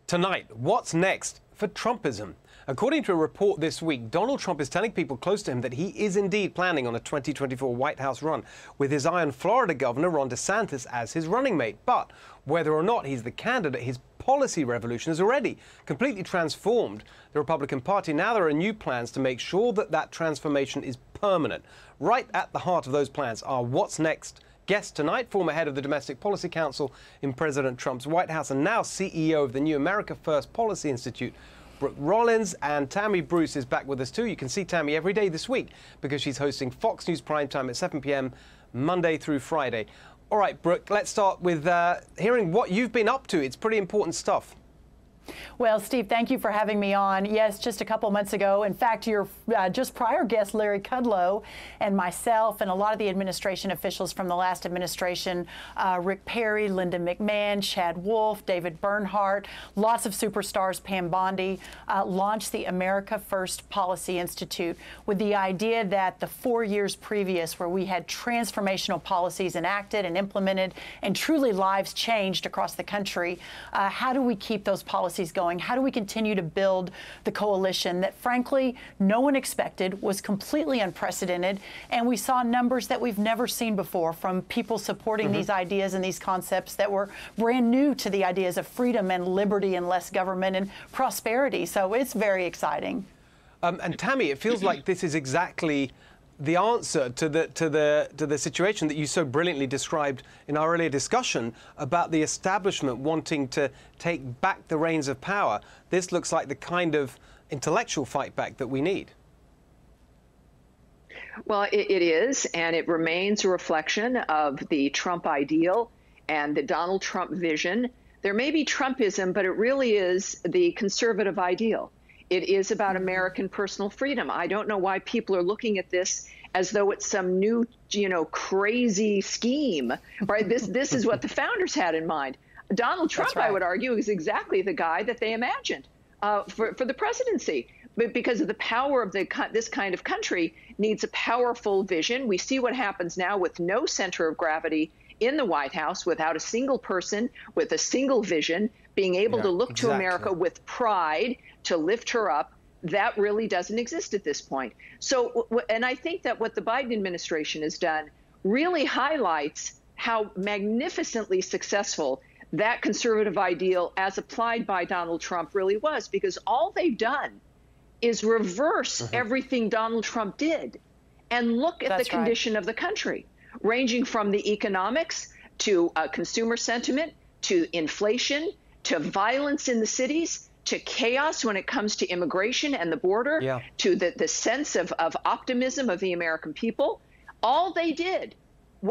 Tonight, what's next for Trumpism? According to a report this week, Donald Trump is telling people close to him that he is indeed planning on a 2024 White House run, with his eye on Florida Governor Ron DeSantis as his running mate. But whether or not he's the candidate, his policy revolution has already completely transformed the Republican Party. Now there are new plans to make sure that that transformation is permanent. Right at the heart of those plans are what's next. Guest tonight, former head of the Domestic Policy Council in President Trump's White House and now CEO of the new America First Policy Institute, Brooke Rollins. And Tammy Bruce is back with us too. You can see Tammy every day this week because she's hosting Fox News Primetime at 7 p.m. Monday through Friday. All right, Brooke, let's start with hearing what you've been up to. It's pretty important stuff. Well, Steve, thank you for having me on. Yes, just a couple months ago, in fact, your just prior guest, Larry Kudlow, and myself and a lot of the administration officials from the last administration, Rick Perry, Linda McMahon, Chad Wolf, David Bernhardt, lots of superstars, Pam Bondi, launched the America First Policy Institute with the idea that the 4 years previous, where we had transformational policies enacted and implemented and truly lives changed across the country, how do we keep those policies going? How do we continue to build the coalition that, frankly, no one expected, was completely unprecedented, and we saw numbers that we've never seen before from people supporting these ideas and these concepts that were brand new to the ideas of freedom and liberty and less government and prosperity. So it's very exciting. And Tammy, it feels like this is exactly the answer to the situation that you so brilliantly described in our earlier discussion about the establishment wanting to take back the reins of power. This looks like the kind of intellectual fight back that we need. Well, it is, and it remains a reflection of the Trump ideal and the Donald Trump vision. There may be Trumpism, but it really is the conservative ideal. It is about American personal freedom. I don't know why people are looking at this as though it's some new, crazy scheme, right? This is what the founders had in mind. Donald Trump, right, I would argue, is exactly the guy that they imagined for the presidency. But because of the power of this kind of country needs a powerful vision. We see what happens now with no center of gravity in the White House, without a single person with a single vision, being able to look to America with pride, to lift her up. That really doesn't exist at this point. So, and I think that what the Biden administration has done really highlights how magnificently successful that conservative ideal as applied by Donald Trump really was, because all they've done is reverse everything Donald Trump did and look at the condition of the country, ranging from the economics to consumer sentiment, to inflation, to violence in the cities, to chaos when it comes to immigration and the border, to the sense of optimism of the American people. All they did,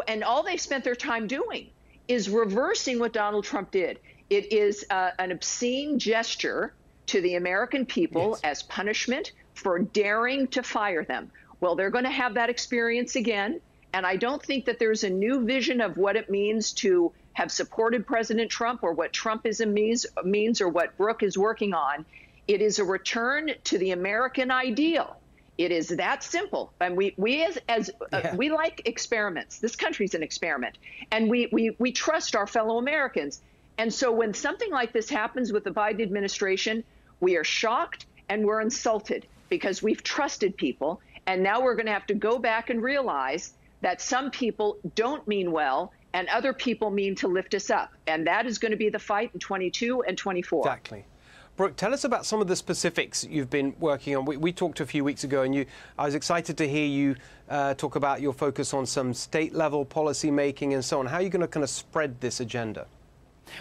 and all they spent their time doing, is reversing what Donald Trump did. It is an obscene gesture to the American people as punishment for daring to fire them. Well, they're going to have that experience again, and I don't think that there's a new vision of what it means to have supported President Trump, or what Trumpism means, or what Brooke is working on. It is a return to the American ideal. It is that simple. And we like experiments. This country's an experiment, and we trust our fellow Americans. And so when something like this happens with the Biden administration, we are shocked and we're insulted because we've trusted people, and now we're going to have to go back and realize that some people don't mean well, and other people mean to lift us up. And that is going to be the fight in 22 and 24. Exactly. Brooke, tell us about some of the specifics you've been working on. We talked a few weeks ago, and I was excited to hear you talk about your focus on some state-level policy making and so on. How are you going to kind of spread this agenda?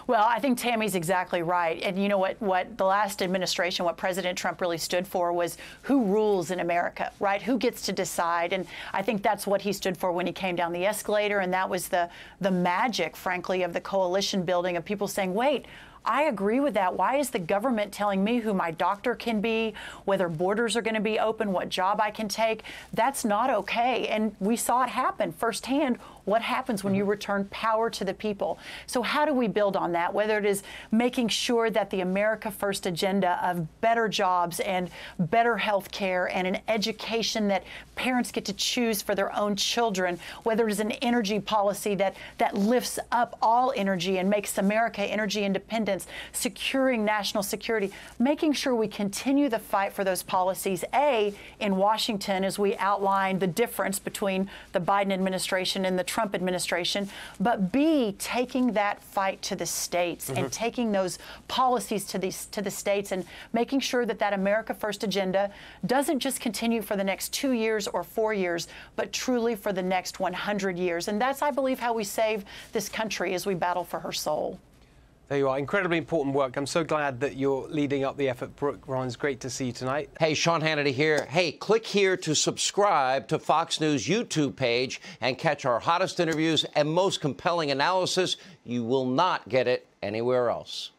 Well, I think Tammy's exactly right. And you know what the last administration, what President Trump really stood for was who rules in America, right? Who gets to decide? And I think that's what he stood for when he came down the escalator. And that was the magic, frankly, of the coalition building, of people saying, wait, I agree with that. Why is the government telling me who my doctor can be, whether borders are going to be open, what job I can take? That's not okay. And we saw it happen firsthand. What happens when you return power to the people? So how do we build on that? Whether it is making sure that the America First agenda of better jobs and better health care and an education that parents get to choose for their own children, whether it is an energy policy that lifts up all energy and makes America energy independent, independence, securing national security, making sure we continue the fight for those policies, A, in Washington, as we outline the difference between the Biden administration and the Trump administration, but B, taking that fight to the states and taking those policies to the states and making sure that that America First agenda doesn't just continue for the next 2 years or 4 years, but truly for the next 100 years. And that's, I believe, how we save this country as we battle for her soul. There you are. Incredibly important work. I'm so glad that you're leading up the effort, Brooke. Ron, it's great to see you tonight. Hey, Sean Hannity here. Hey, click here to subscribe to Fox News YouTube page and catch our hottest interviews and most compelling analysis. You will not get it anywhere else.